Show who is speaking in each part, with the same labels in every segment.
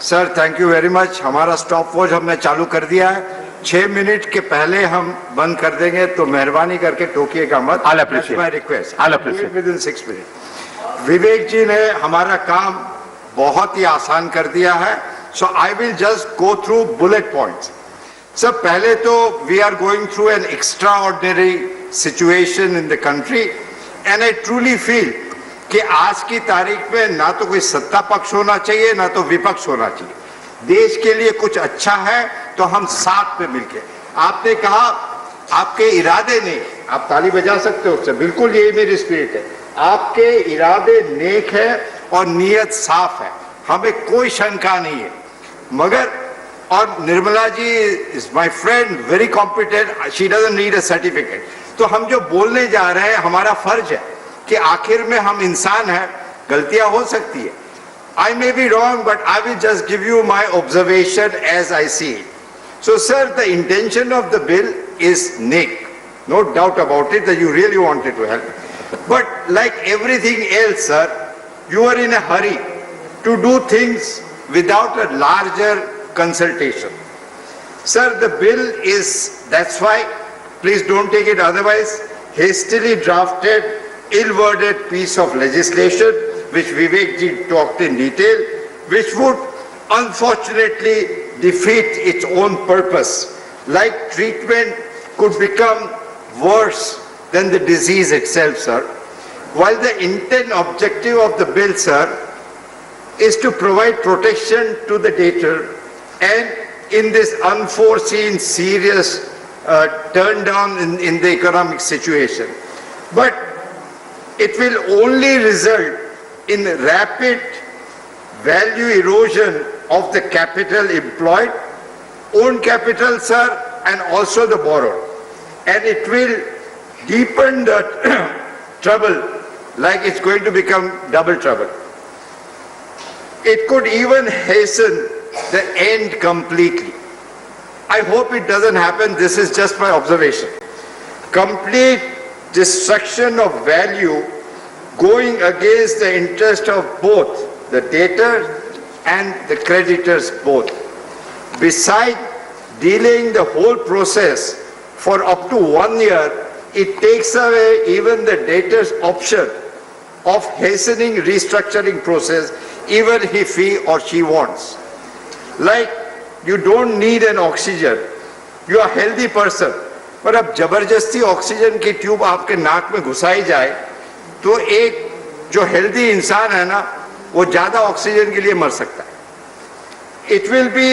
Speaker 1: Sir thank you very much. हमारा stop watch हमने चालू कर दिया है। 6 मिनट के पहले हम बंद कर देंगे, तो मेहरबानी करके टोकिएगा मत। My request within 6 minute. Vivek ji ने हमारा काम बहुत ही आसान कर दिया है, so I will just go through bullet points. Sir पहले तो we are going through an extraordinary situation in the country and I truly feel कि आज की तारीख में ना तो कोई सत्ता पक्ष होना चाहिए ना तो विपक्ष होना चाहिए। देश के लिए कुछ अच्छा है तो हम साथ में मिलके, आपने कहा आपके इरादे नहीं, आप ताली बजा सकते हो सर, बिल्कुल यही मेरी स्पिरिट है। आपके इरादे नेक है और नीयत साफ है, हमें कोई शंका नहीं है। मगर और Nirmala ji is my friend, very competent, she doesn't need a certificate. तो हम जो बोलने जा रहे हैं हमारा फर्ज है कि आखिर में हम इंसान हैं, गलतियां हो सकती है। I may be wrong, but I will just give you my observation as I see it. So, sir, the intention of the bill is neat, no doubt about it that you really wanted to help. But like everything else, sir, you are in a hurry to do things without a larger consultation. Sir, the bill is, that's why, please don't take it otherwise, hastily drafted, ill-worded piece of legislation which Vivek ji talked in detail, which would unfortunately defeat its own purpose. Like treatment could become worse than the disease itself, sir. While the intent objective of the bill, sir, is to provide protection to the debtor and in this unforeseen serious turn down in the economic situation. But it will only result in rapid value erosion of the capital employed, own capital, sir, and also the borrowed. And it will deepen the trouble, like it's going to become double trouble. It could even hasten the end completely. I hope it doesn't happen. This is just my observation. Complete destruction of value going against the interest of both the debtor and the creditors both. Besides delaying the whole process for up to 1 year, it takes away even the debtor's option of hastening restructuring process even if he or she wants. Like you don't need an oxygen, you are a healthy person, पर अब जबरदस्ती oxygen की tube आपके नाक में घुसाई जाए तो एक जो हेल्दी इंसान है ना वो ज्यादा ऑक्सीजन के लिए मर सकता है। It will be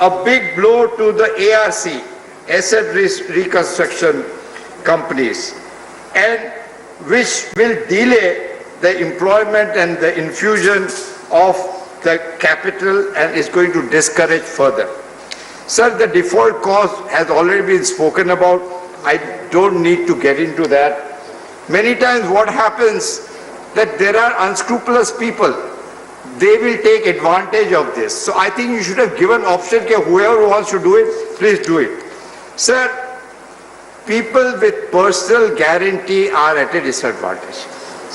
Speaker 1: a big blow to the ARC, asset reconstruction companies, and which will delay the employment and the infusion of the capital and is going to discourage further. Sir, the default cause has already been spoken about. I don't need to get into that. Many times what happens that there are unscrupulous people. They will take advantage of this. So I think you should have given option that whoever wants to do it, please do it. Sir, people with personal guarantee are at a disadvantage.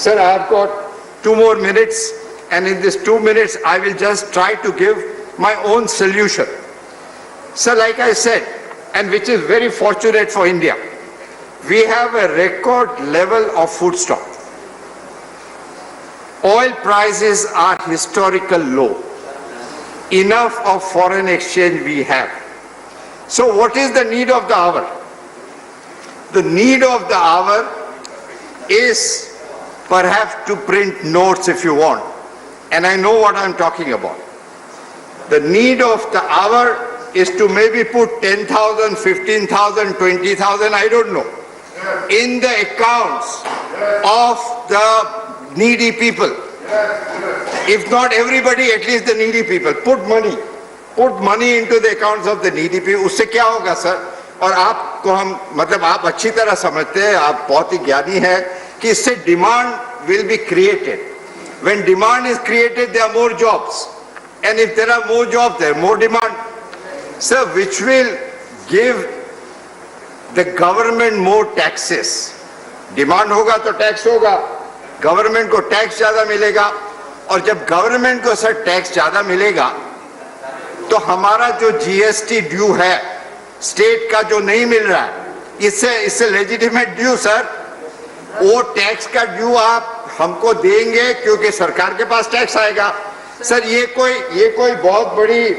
Speaker 1: Sir, I have got 2 more minutes, and in these 2 minutes I will just try to give my own solution. So like I said, and which is very fortunate for India, we have a record level of food stock. Oil prices are historical low. Enough of foreign exchange we have. So what is the need of the hour? The need of the hour is perhaps to print notes if you want. And I know what I'm talking about. The need of the hour is to maybe put 10,000, 15,000, 20,000, I don't know, in the accounts of the needy people. If not everybody, at least the needy people. Put money into the accounts of the needy people. उससे क्या होगा sir? और आपको हम मतलब आप अच्छी तरह समझते हैं, आप बहुत ही ज्ञानी हैं कि इससे demand will be created. When demand is created, there are more jobs. And if there are more jobs, there are more demand. Sir, which will give the government more taxes. Demand होगा तो tax होगा, government को tax ज्यादा मिलेगा, और जब government को sir tax ज्यादा मिलेगा तो हमारा जो जीएसटी ड्यू है स्टेट का जो नहीं मिल रहा है, इससे लेजिटिमेट ड्यू सर, वो टैक्स का ड्यू आप हमको देंगे क्योंकि सरकार के पास टैक्स आएगा। सर ये कोई बहुत बड़ी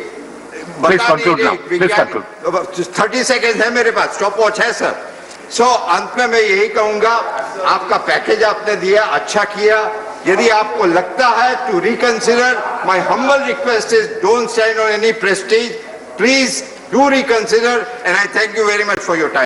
Speaker 1: 30 सेकेंड है मेरे पास, स्टॉप वॉच है सर। सो अंत में मैं यही कहूंगा, आपका पैकेज आपने दिया, अच्छा किया। यदि आपको लगता है to reconsider, my humble request is don't stand on any prestige, please do reconsider, and I thank you very much for your time.